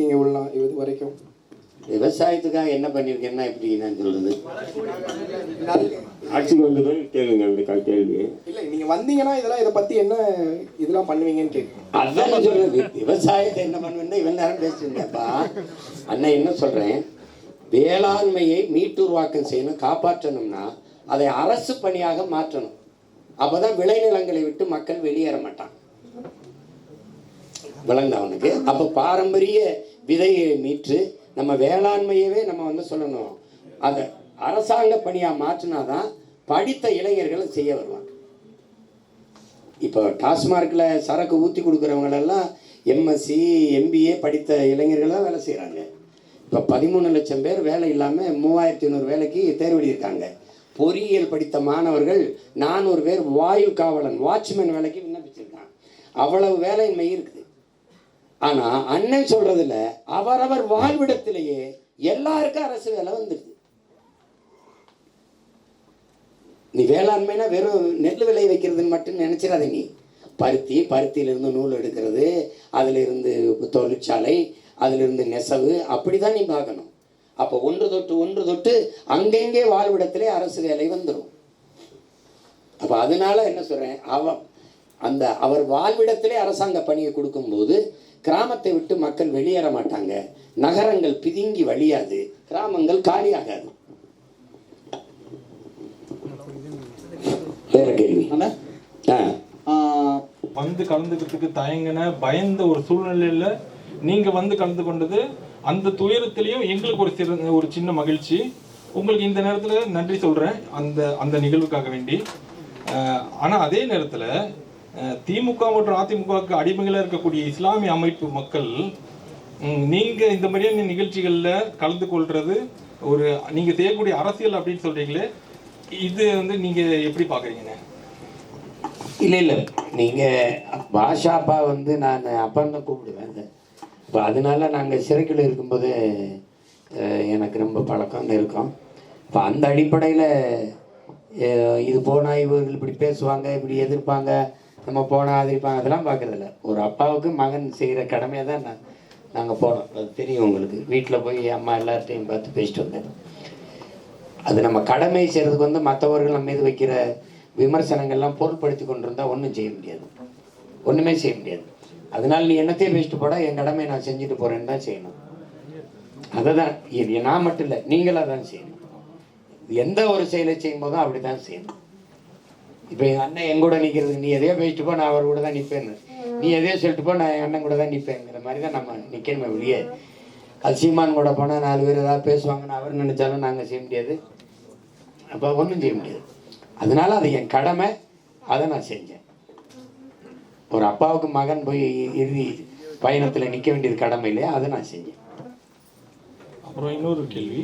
பண்ணியிருக்கீங்க இவ்வளோ இது வரைக்கும்? விவசாயத்துக்காக என்ன பண்ணியிருக்கேன்னா எப்படி நான் சொல்றது? ஆட்சிக்கு வந்தது கேளுங்க அந்த கேள்வி. இல்லை, நீங்கள் வந்தீங்கன்னா இதை பற்றி என்ன இதெல்லாம் பண்ணுவீங்கன்னு கேட்குறேன். அதான் சொல்றது. விவசாயத்தை என்ன பண்ணுவேன்னா இவன் நேரம் பேசியிருந்தேன்ப்பா. அண்ணன் என்ன சொல்கிறேன், வேளாண்மையை மீட்டுருவாக்கம் செய்யணும், காப்பாற்றணும்னா அதை அரசு பணியாக மாற்றணும். அப்போ தான் விளைநிலங்களை விட்டு மக்கள் வெளியேற மாட்டான். விளங்க அவனுக்கு. அப்போ பாரம்பரிய விதையை மீட்டு நம்ம வேளாண்மையவே நம்ம சொல்லணும், அதை அரசாங்க பணியாக மாற்றினாதான் படித்த இளைஞர்களை செய்ய வருவாங்க. இப்போ டாஸ்மார்க்கில் சரக்கு ஊற்றி கொடுக்குறவங்களெல்லாம் எம்எஸ்சி எம்பிஏ படித்த இளைஞர்கள் தான் வேலை செய்கிறாங்க. இப்போ 13 லட்சம் பேர் வேலை இல்லாமல் 3500 வேலைக்கு தேர்வு எழுதியிருக்காங்க. பொறியியல் படித்த மாணவர்கள் 400 பேர் வாயு காவலன் வாட்ச்மேன் வேலைக்கு விண்ணப்பிச்சிருக்காங்க. அவ்வளவு வேலையின்மை இருக்குது. ஆனால் அண்ணன் சொல்கிறதுல அவரவர் வாழ்விடத்திலேயே எல்லாருக்கும் அரசு வேலை வந்துடுது. நீ வேளாண்மைனா வெறும் நெல் விளை வைக்கிறதுன்னு மட்டும் நினச்சிடாத. நீ பருத்தியிலிருந்து நூல் எடுக்கிறது, அதிலிருந்து தொழிற்சாலை, அதிலிருந்து நெசவு, அப்படி தான் நீ பார்க்கணும். அப்போ ஒன்று தொட்டு அங்கங்கே வாழ்விடத்திலே அரசு வேலை வந்துடும். அப்போ அதனால என்ன சொல்கிறேன், அவர் வாழ்விடத்திலே அரசாங்க பணியை கொடுக்கும்போது கிராமத்தை விட்டு மக்கள் வெளியேற மாட்டாங்க, நகரங்கள் பிதுங்கி வழியாது, கிராமங்கள் காலியாகாது. வேற கேள்வி? வந்து கலந்துக்கிறதுக்கு தயங்கின பயந்த ஒரு சூழ்நிலையில நீங்க வந்து கலந்து கொண்டது, அந்த துயரத்திலையும் எங்களுக்கு ஒரு சின்ன மகிழ்ச்சி. உங்களுக்கு இந்த நேரத்துல நன்றி சொல்றேன் அந்த நிகழ்வுக்காக வேண்டி. ஆனா அதே நேரத்துல திமுக மற்றும் அதிமுகவுக்கு அடிமைகளாக இருக்கக்கூடிய இஸ்லாமிய அமைப்பு மக்கள் நீங்க இந்த மாதிரியான நிகழ்ச்சிகள்ல கலந்து கொள்றது ஒரு நீங்க செய்யக்கூடிய அரசியல் அப்படின்னு சொல்றீங்களே, இது நீங்க எப்படி பாக்குறீங்கண்ணே? இல்லை நீங்கள் பாஷாப்பா நான் அப்பான்னு தான் கூப்பிடுவேன். இப்போ அதனால நாங்கள் சிறைக்குள்ள இருக்கும்போது எனக்கு ரொம்ப பழக்கம் இருக்கோம். இப்போ அந்த அடிப்படையில் இது போனால் இவர்கள் இப்படி பேசுவாங்க, இப்படி எதிர்ப்பாங்க, நம்ம போனால் ஆதரிப்பாங்க, அதெல்லாம் பார்க்குறதில்ல. ஒரு அப்பாவுக்கு மகன் செய்கிற கடமையை தான் நாங்கள் போனோம். அது தெரியும் உங்களுக்கு. வீட்டில் போய் அம்மா எல்லார்ட்டையும் பார்த்து பேசிட்டு வந்தேன். அது நம்ம கடமை செய்கிறதுக்கு மற்றவர்கள் நம்ம மீது வைக்கிற விமர்சனங்கள்லாம் பொருட்படுத்தி கொண்டு இருந்தால் ஒன்றும் செய்ய முடியாது, ஒன்றுமே செய்ய முடியாது. அதனால் நீ என்னத்தையும் பேசிட்டு போடா, என் கடமையை நான் செஞ்சுட்டு போகிறேன்னு தான் செய்யணும். அதை தான் நான் மட்டும் இல்லை, நீங்களாக தான் செய்யணும். எந்த ஒரு செயலை செய்யும் போதும் அப்படி தான் செய்யணும். இப்போ எங்கள் அண்ணன் என் கூட நிற்கிறதுக்கு நீ எதையோ பேசிட்டு போ, நான் அவர் கூட தான் நிற்பேன்னு, நீ எதையோ சொல்லிட்டு போ, நான் என் அண்ணன் கூட தான் நிற்பேங்கிற மாதிரி தான் நம்ம நிற்கணுமே வெளியே. அது சீமான் கூட போனால் 4 பேர் ஏதாவது பேசுவாங்கன்னு அவர் நினச்சாலும் நாங்கள் செய்ய முடியாது, அப்போ ஒன்றும் செய்ய முடியாது. அதனால அது என் கடமை, அதை நான் செஞ்சேன். ஒரு அப்பாவுக்கு மகன் போய் இறுதி பயணத்தில் நிற்க வேண்டியது கடமை இல்லையா, அதை நான் செஞ்சேன். அப்புறம் இன்னொரு கேள்வி,